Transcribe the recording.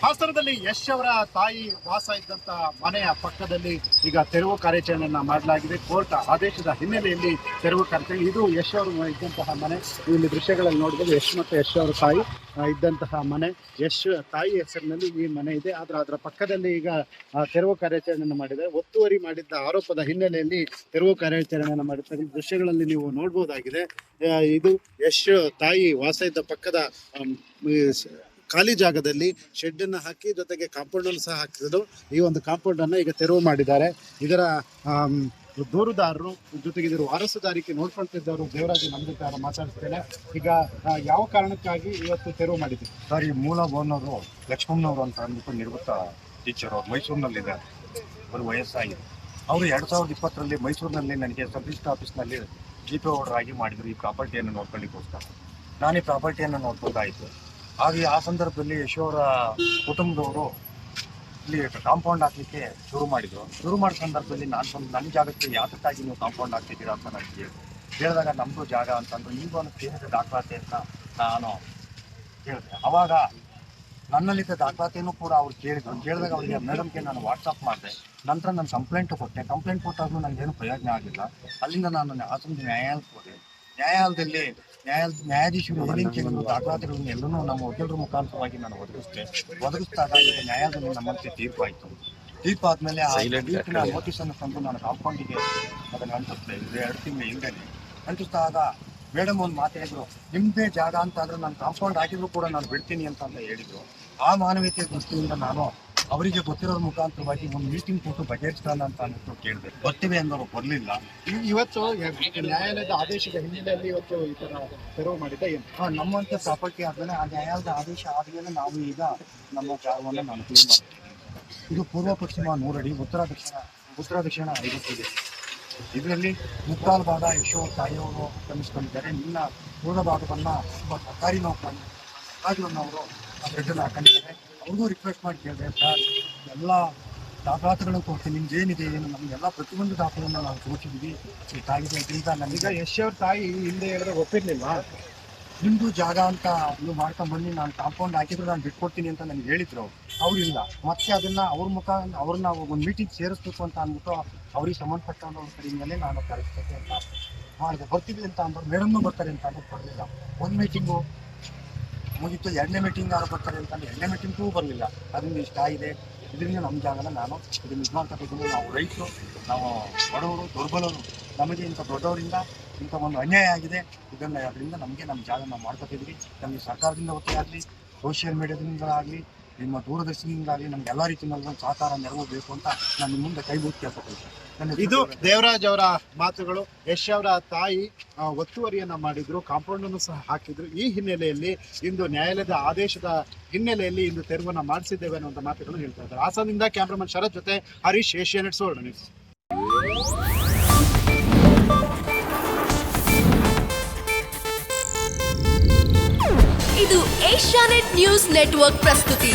ಹಾಸನದಲ್ಲಿ ಯಶ್ ಅವರ ತಾಯಿ ವಾಸ ಇದ್ದಂತಹ ಮನೆಯ ಪಕ್ಕದಲ್ಲಿ ಈಗ ತೆರವು ಕಾರ್ಯಾಚರಣೆಯನ್ನ ಮಾಡಲಾಗಿದೆ. ಕೋರ್ಟ್ ಆದೇಶದ ಹಿನ್ನೆಲೆಯಲ್ಲಿ ತೆರವು ಕಾರ್ಯಾಚರಣೆ. ಇದು ಯಶ್ ಅವರು ಇದ್ದಂತಹ ಮನೆ. ಇಲ್ಲಿ ದೃಶ್ಯಗಳಲ್ಲಿ ನೋಡಿದ್ರೆ ಯಶ್ ಮತ್ತು ಯಶ್ ಅವರ ತಾಯಿ ಇದ್ದಂತಹ ಮನೆ. ಯಶ್ ತಾಯಿ ಹೆಸರಿನಲ್ಲಿ ಈ ಮನೆ ಇದೆ. ಆದ್ರೆ ಅದರ ಪಕ್ಕದಲ್ಲಿ ಈಗ ತೆರವು ಕಾರ್ಯಾಚರಣೆಯನ್ನು ಮಾಡಿದ್ದಾರೆ. ಒತ್ತುವರಿ ಮಾಡಿದ್ದ ಆರೋಪದ ಹಿನ್ನೆಲೆಯಲ್ಲಿ ತೆರವು ಕಾರ್ಯಾಚರಣೆಯನ್ನು ಮಾಡಿದ್ದಾರೆ. ದೃಶ್ಯಗಳಲ್ಲಿ ನೀವು ನೋಡಬಹುದಾಗಿದೆ. ಇದು ಯಶ್ ತಾಯಿ ವಾಸ ಇದ್ದ ಪಕ್ಕದ ಖಾಲಿ ಜಾಗದಲ್ಲಿ ಶೆಡ್ ಅನ್ನು ಹಾಕಿ ಜೊತೆಗೆ ಕಾಂಪೌಂಡ್ ಅನ್ನು ಸಹ ಹಾಕಿದ್ರು. ಈ ಒಂದು ಕಾಂಪೌಂಡ್ ಅನ್ನು ಈಗ ತೆರವು ಮಾಡಿದ್ದಾರೆ. ಇದರ ದೂರುದಾರರು ಜೊತೆಗೆ ಇದರ ವಾರಸುದಾರಿಕೆ ನೋಡ್ಕೊಳ್ತಿದ್ದವರು ದೇವರಾಜ್ ನಮ್ಮ ಜೊತೆ ಮಾತಾಡ್ತೇನೆ. ಈಗ ಯಾವ ಕಾರಣಕ್ಕಾಗಿ ಇವತ್ತು ತೆರವು ಮಾಡಿದ್ರು ಸರ್? ಈ ಮೂಲ ಓನರು ಲಕ್ಷ್ಮಣ್ಣನವರು ಅಂತ ಅಂದ್ಬಿಟ್ಟು ನಿವೃತ್ತ ಟೀಚರ್, ಅವ್ರು ಮೈಸೂರಿನಲ್ಲಿದೆ. ಅವರು ವಯಸ್ಸಾಗಿದೆ. ಅವರು 2020ರಲ್ಲಿ ಮೈಸೂರಿನಲ್ಲಿ ನನಗೆ ಸಬ್ ರಿಜಿಸ್ಟರ್ ಆಫೀಸ್ನಲ್ಲಿ GP ಆರ್ಡರ್ ಆಗಿ ಮಾಡಿದ್ರು ಈ ಪ್ರಾಪರ್ಟಿಯನ್ನು ನೋಡ್ಕೊಳ್ಳಿಕ್ಕೋಸ್ಕರ. ನಾನು ಈ ಪ್ರಾಪರ್ಟಿಯನ್ನು ನೋಡ್ಕೊಂಡಾಯಿತು. ಹಾಗೆ ಆ ಸಂದರ್ಭದಲ್ಲಿ ಯಶೋರ ಕುಟುಂಬದವರು ಇಲ್ಲಿ ಕಾಂಪೌಂಡ್ ಹಾಕಲಿಕ್ಕೆ ಶುರು ಮಾಡಿದ್ರು. ಶುರು ಮಾಡಿದ ಸಂದರ್ಭದಲ್ಲಿ ನಾನು ನನ್ನ ಜಾಗಕ್ಕೆ ಯಾತಕ್ಕಾಗಿ ನೀವು ಕಾಂಪೌಂಡ್ ಹಾಕ್ತಿದ್ದೀರಾ ಅಂತ ನಾನು ಹೇಳಿದಾಗ ನಮ್ಮದು ಜಾಗ ಅಂತಂದ್ರು. ಈಗ ಒಂದು ಕೇಂದ್ರ ದಾಖಲಾತಿ ಅಂತ ನಾನು ಹೇಳಿದೆ. ಅವಾಗ ನನ್ನಲ್ಲಿದ್ದ ದಾಖಲಾತಿಯನ್ನು ಕೂಡ ಅವ್ರು ಕೇಳಿದಾಗ ಅವರಿಗೆ ಮೇಡಮ್ಗೆ ನಾನು ವಾಟ್ಸಪ್ ಮಾಡಿದೆ. ನಂತರ ನಾನು ಕಂಪ್ಲೇಂಟ್ ಕೊಟ್ಟೆ. ಕಂಪ್ಲೇಂಟ್ ಕೊಟ್ಟಾಗೂ ನನಗೇನು ಪ್ರಯೋಜನ ಆಗಿಲ್ಲ. ಅಲ್ಲಿಂದ ನಾನು ಹಾಸನ ನ್ಯಾಯಾಲಯಕ್ಕೆ ಹೋದೆ. ನ್ಯಾಯಾಲಯದಲ್ಲಿ ನ್ಯಾಯಾಧೀಶರು ಏನೇನು ಕೇಳಿದ್ರು ದಾಖಲಾತಿಗಳನ್ನು ಎಲ್ಲರೂ ನಮ್ಮ ವಕೀಲರ ಮುಖಾಂತರವಾಗಿ ನಾನು ಒದಗಿಸಿದಾಗ ಈಗ ನ್ಯಾಯಾಲಯದಲ್ಲಿ ನಮ್ಮಂತೆ ತೀರ್ಪು ಆಯಿತು. ತೀರ್ಪು ಆದಮೇಲೆ ಆ ತೀರ್ಪಿನ ನೋಟಿಸನ್ನು ತಂದು ನಾನು ಕಾಂಪೌಂಡಿಗೆ ಅದನ್ನು ಅಂಟಿಸ್ದೆ. 2 ತಿಂಗಳ ಹಿಂದೆ ಅಂಟಿಸಿದಾಗ ಮೇಡಮ್ ಒಂದು ಮಾತು ಹೇಳಿದ್ರು, ನಿಮ್ಮದೇ ಜಾಗ ಅಂತ ಆದರೆ ನಾನು ಕಾಂಪೌಂಡ್ ಹಾಕಿದ್ರು ಕೂಡ ನಾನು ಬಿಡ್ತೀನಿ ಅಂತ ಹೇಳಿದ್ರು. ಆ ಮಾನವೀಯತೆಯ ದೃಷ್ಟಿಯಿಂದ ನಾನು ಅವರಿಗೆ ಗೊತ್ತಿರೋದ್ರ ಮುಖಾಂತರವಾಗಿ ಒಂದು ಮೀಟಿಂಗ್ ಕೊಟ್ಟು ಬಗೆಹರಿಸ್ತಾನ ಅಂತ ಅಂದ್ಬಿಟ್ಟು ಕೇಳಿದೆ. ಬರ್ತೀವಿ ಅಂದವರು ಬರಲಿಲ್ಲ. ಇವತ್ತು ನ್ಯಾಯಾಲಯದ ಆದೇಶದ ಹಿನ್ನೆಲೆಯಲ್ಲಿ ಇವತ್ತು ಈ ಥರ ತೆರವು ಮಾಡಿದ್ದೆ. ನಮ್ಮಂತೆ ಪ್ರಾಪರ್ಟಿ ಆದಮೇಲೆ ಆ ನ್ಯಾಯಾಲಯದ ಆದೇಶ ಆದಮೇಲೆ ನಾವು ಈಗ ನಮ್ಮ ಜಾಗವನ್ನು ನಾನು ಕ್ಲೀನ್ ಮಾಡ್ತೀವಿ. ಇದು ಪೂರ್ವ ಪಶ್ಚಿಮ 100 ಅಡಿ, ಉತ್ತರ ದಕ್ಷಿಣ 50 ಇದೆ. ಇದರಲ್ಲಿ ಮುಕ್ಕಾಲು ಭಾಗ ಯಶೋ ತಾಯಿಯವರು ಕ್ರಮಿಸ್ಕೊಂಡಿದ್ದಾರೆ. ಇನ್ನು ಪೂರ್ವ ಭಾಗವನ್ನು ಒಬ್ಬ ಸರ್ಕಾರಿ ನೌಕರನವರು ಆ ಬ್ರೆಡ್ಡನ್ನು ಹಾಕೊಂಡಿದ್ದಾರೆ. ಅವ್ರಿಗೂ ರಿಕ್ವೆಸ್ಟ್ ಮಾಡಿ ಕೇಳಿದೆ, ಸರ್ ಎಲ್ಲ ದಾಖಲಾತಿಗಳನ್ನು ಕೊಡ್ತೀನಿ, ನಿಮ್ದು ಏನಿದೆ ಏನು ನಮಗೆಲ್ಲ ಪ್ರತಿಯೊಂದು ದಾಖಲೆಯನ್ನು ನಾವು ತೋರಿಸಿದ್ವಿ. ಇದಾಗಿದೆ ಇದರಿಂದ ನನಗೆ ಯಶ್ ಅವ್ರ ತಾಯಿ ಹಿಂದೆ ಹೇಳಿದ್ರೆ ಒಪ್ಪಿರ್ಲಿಲ್ಲ. ನಿಮ್ಮದು ಜಾಗ ಅಂತ ನೀವು ಮಾಡ್ಕೊಂಡ್ಬನ್ನಿ, ನಾನು ಕಾಂಪೌಂಡ್ ಹಾಕಿದ್ರು ನಾನು ಬಿಟ್ಕೊಡ್ತೀನಿ ಅಂತ ನನಗೆ ಹೇಳಿದ್ರು. ಅವರಿಲ್ಲ. ಮತ್ತೆ ಅದನ್ನು ಅವ್ರನ್ನ ಒಂದು ಮೀಟಿಂಗ್ ಸೇರಿಸ್ಬೇಕು ಅಂತ ಅಂದ್ಬಿಟ್ಟು ಅವ್ರಿಗೆ ಸಂಬಂಧಪಟ್ಟವ್ರ ಕಡೆಯಿಂದಲೇ ನಾನು ಕರೆಸ್ಬೇಕು ಅಂತ ಮಾಡಿದೆ. ಬರ್ತೀವಿ ಅಂತ ಅಂದ್ರು. ಮೇಡಮ್ನೂ ಬರ್ತಾರೆ ಅಂತ ಅಂದ್ಬಿಟ್ಟು ಬರಲಿಲ್ಲ. ಒಂದು ಮೀಟಿಂಗು ಮುಗಿತು, 2ನೇ ಮೀಟಿಂಗ್ ಯಾರು ಬರ್ತಾರೆ ಅಂತಂದ್ರೆ 2ನೇ ಮೀಟಿಂಗೂ ಬರಲಿಲ್ಲ. ಅದರಿಂದ ಇಷ್ಟ ಆಗಿದೆ, ಇದರಿಂದ ನಮ್ಮ ಜಾಗನ ನಾನು ಇದನ್ನು ಇದು ಮಾಡ್ಕೊತಿದ್ದೀನಿ. ನಾವು ರೈತರು, ನಾವು ಬಡವರು, ದುರ್ಬಲರು, ನಮಗೆ ಇಂಥ ದೊಡ್ಡವರಿಂದ ಇಂಥ ಒಂದು ಅನ್ಯಾಯ ಆಗಿದೆ. ಅದರಿಂದ ನಮಗೆ ನಮ್ಮ ಜಾಗ ನಾವು ಮಾಡ್ಕೊತಿದ್ವಿ. ನಮಗೆ ಸರ್ಕಾರದಿಂದ ಒತ್ತಾಯ ಆಗಲಿ, ಸೋಷಿಯಲ್ ಮೀಡಿಯಾದಿಂದ ಆಗಲಿ, ನಿಮ್ಮ ದೂರದರ್ಶನದಿಂದಾಗಲಿ ನಮ್ಗೆ ಎಲ್ಲ ರೀತಿಯಲ್ಲಿ ಒಂದು ಸಹಕಾರ ನೆರವು ಬೇಕು ಅಂತ ನಾನು ನಿಮ್ಮ ಮುಂದೆ ಕೈ ಮುಟ್ಟಿ ಕೇಳ್ಕೊಳ್ತೀನಿ. ಇದು ದೇವರಾಜ್ ಅವರ ಮಾತುಗಳು. ಯಶ್ ಅವರ ತಾಯಿ ಒತ್ತುವರಿಯನ್ನ ಮಾಡಿದ್ರು, ಕಾಂಪೌಂಡ್ ಅನ್ನು ಸಹ ಹಾಕಿದ್ರು. ಈ ಹಿನ್ನೆಲೆಯಲ್ಲಿ ಇಂದು ನ್ಯಾಯಾಲಯದ ಆದೇಶದ ಹಿನ್ನೆಲೆಯಲ್ಲಿ ಇಂದು ತೆರವನ್ನ ಮಾಡಿಸಿದ್ದೇವೆ ಅನ್ನುವಂಥ ಮಾತುಗಳನ್ನು ಹೇಳ್ತಾ ಇದ್ದಾರೆ. ಹಾಸನದಿಂದ ಕ್ಯಾಮ್ರಾಮನ್ ಶರತ್ ಜೊತೆ ಹರೀಶ್, ಏಷ್ಯಾನೆಟ್ ಸುವರ್ಣ ನ್ಯೂಸ್. ಇದು ಏಷ್ಯಾನೆಟ್ ನ್ಯೂಸ್ ನೆಟ್ವರ್ಕ್ ಪ್ರಸ್ತುತಿ.